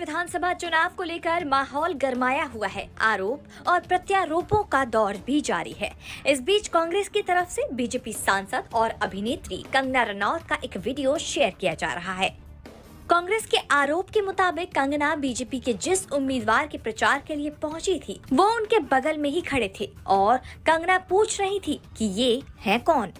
विधानसभा चुनाव को लेकर माहौल गरमाया हुआ है। आरोप और प्रत्यारोपों का दौर भी जारी है। इस बीच कांग्रेस की तरफ से बीजेपी सांसद और अभिनेत्री कंगना रनौत का एक वीडियो शेयर किया जा रहा है। कांग्रेस के आरोप के मुताबिक कंगना बीजेपी के जिस उम्मीदवार के प्रचार के लिए पहुंची थी वो उनके बगल में ही खड़े थे और कंगना पूछ रही थी कि ये है कौन।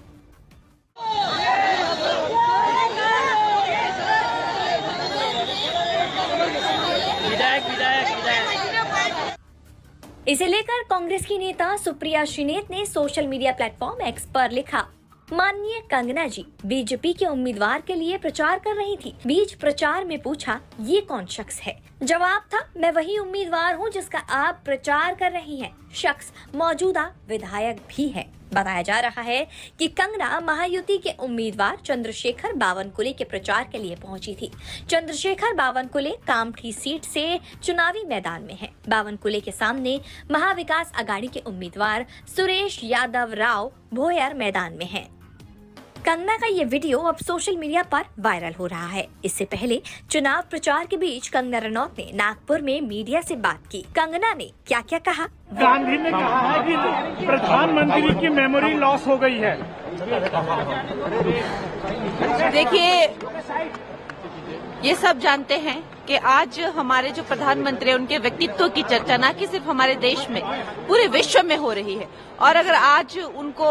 इसे लेकर कांग्रेस की नेता सुप्रिया श्रीनेत ने सोशल मीडिया प्लेटफॉर्म एक्स पर लिखा, माननीय कंगना जी बीजेपी के उम्मीदवार के लिए प्रचार कर रही थी। बीच प्रचार में पूछा ये कौन शख्स है। जवाब था, मैं वही उम्मीदवार हूं जिसका आप प्रचार कर रही हैं। शख्स मौजूदा विधायक भी है। बताया जा रहा है कि कंगना महायुति के उम्मीदवार चंद्रशेखर बावनकुले के प्रचार के लिए पहुंची थी। चंद्रशेखर बावनकुले कामठी सीट से चुनावी मैदान में हैं। बावनकुले के सामने महाविकास अघाड़ी के उम्मीदवार सुरेश यादव राव भोयर मैदान में हैं। कंगना का ये वीडियो अब सोशल मीडिया पर वायरल हो रहा है। इससे पहले चुनाव प्रचार के बीच कंगना रनौत ने नागपुर में मीडिया से बात की। कंगना ने क्या क्या कहा। गांधी ने कहा है कि प्रधानमंत्री की मेमोरी लॉस हो गई है। देखिए, ये सब जानते हैं कि आज हमारे जो प्रधानमंत्री हैं उनके व्यक्तित्व की चर्चा न कि सिर्फ हमारे देश में पूरे विश्व में हो रही है। और अगर आज उनको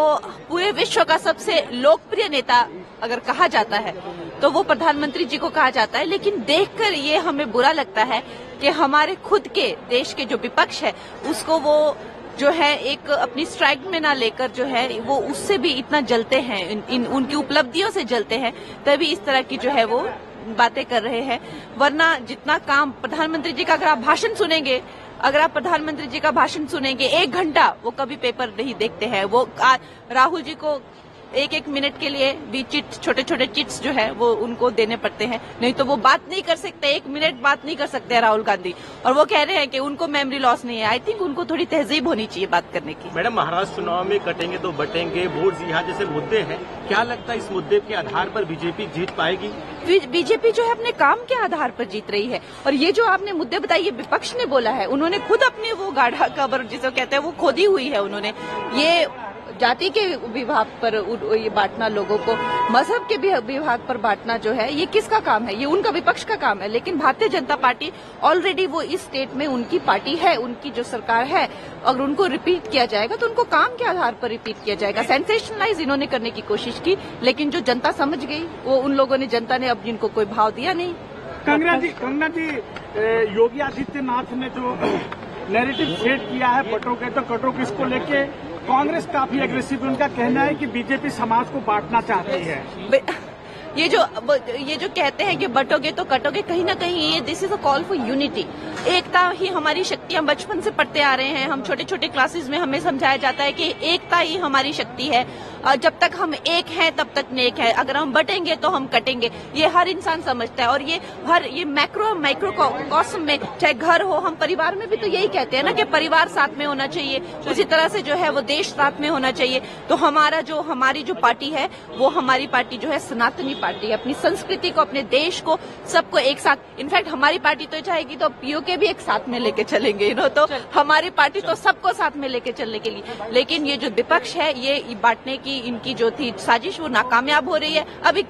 पूरे विश्व का सबसे लोकप्रिय नेता अगर कहा जाता है तो वो प्रधानमंत्री जी को कहा जाता है। लेकिन देखकर ये हमें बुरा लगता है कि हमारे खुद के देश के जो विपक्ष है उसको वो जो है एक अपनी स्ट्राइक में ना लेकर जो है वो उससे भी इतना जलते हैं, उनकी उपलब्धियों से जलते हैं, तभी इस तरह की जो है वो बातें कर रहे हैं। वरना जितना काम प्रधानमंत्री जी का अगर आप भाषण सुनेंगे, अगर आप प्रधानमंत्री जी का भाषण सुनेंगे 1 घंटा, वो कभी पेपर नहीं देखते हैं। वो राहुल जी को एक मिनट के लिए भी छोटे छोटे चिट्स जो है वो उनको देने पड़ते हैं, नहीं तो वो बात नहीं कर सकते, 1 मिनट बात नहीं कर सकते राहुल गांधी। और वो कह रहे हैं कि उनको मेमोरी लॉस नहीं है। आई थिंक उनको थोड़ी तहजीब होनी चाहिए बात करने की। मैडम, महाराष्ट्र चुनाव में कटेंगे तो बटेंगे, वोट यहाँ जैसे मुद्दे हैं, क्या लगता है इस मुद्दे के आधार पर बीजेपी जीत पाएगी? बीजेपी जो है अपने काम के आधार पर जीत रही है। और ये जो आपने मुद्दे बताए ये विपक्ष ने बोला है, उन्होंने खुद अपनी वो गाढ़ा कब्र जिसे कहते हैं वो खोदी हुई है। उन्होंने ये जाति के विभाग पर ये बांटना, लोगों को मजहब के विभाग पर बांटना जो है ये किसका काम है? ये उनका विपक्ष का काम है। लेकिन भारतीय जनता पार्टी ऑलरेडी वो इस स्टेट में उनकी पार्टी है, उनकी जो सरकार है, अगर उनको रिपीट किया जाएगा तो उनको काम के आधार पर रिपीट किया जाएगा। सेंसेशनलाइज इन्होंने करने की कोशिश की, लेकिन जो जनता समझ गई वो उन लोगों ने, जनता ने अब जिनको कोई भाव दिया नहीं। कंगना जी योगी आदित्यनाथ ने जो नैरेटिव सेट किया है बटोगे तो कटोगे, इसको लेके कांग्रेस काफी एग्रेसिव है। उनका कहना है कि बीजेपी समाज को बांटना चाहती है। ये जो कहते हैं कि बटोगे तो कटोगे, कहीं ना कहीं ये this is a call for unity. एकता ही हमारी शक्ति। हम बचपन से पढ़ते आ रहे हैं, हम छोटे छोटे क्लासेस में हमें समझाया जाता है कि एकता ही हमारी शक्ति है। जब तक हम एक हैं तब तक नेक है, अगर हम बटेंगे तो हम कटेंगे। ये हर इंसान समझता है। और ये माइक्रो कॉस्म में, चाहे घर हो, हम परिवार में भी तो यही कहते हैं ना कि परिवार साथ में होना चाहिए। उसी तरह से जो है वो देश साथ में होना चाहिए। तो हमारी जो पार्टी है वो हमारी पार्टी जो है सनातनी पार्टी है। अपनी संस्कृति को, अपने देश को, सबको एक साथ, इनफैक्ट हमारी पार्टी तो चाहेगी तो पीओके भी एक साथ में लेके चलेंगे, तो हमारी पार्टी तो सबको साथ में लेके चलने के लिए। लेकिन ये जो विपक्ष है ये बांटने की इनकी जो थी साजिश वो नाकामयाब हो रही है। अभी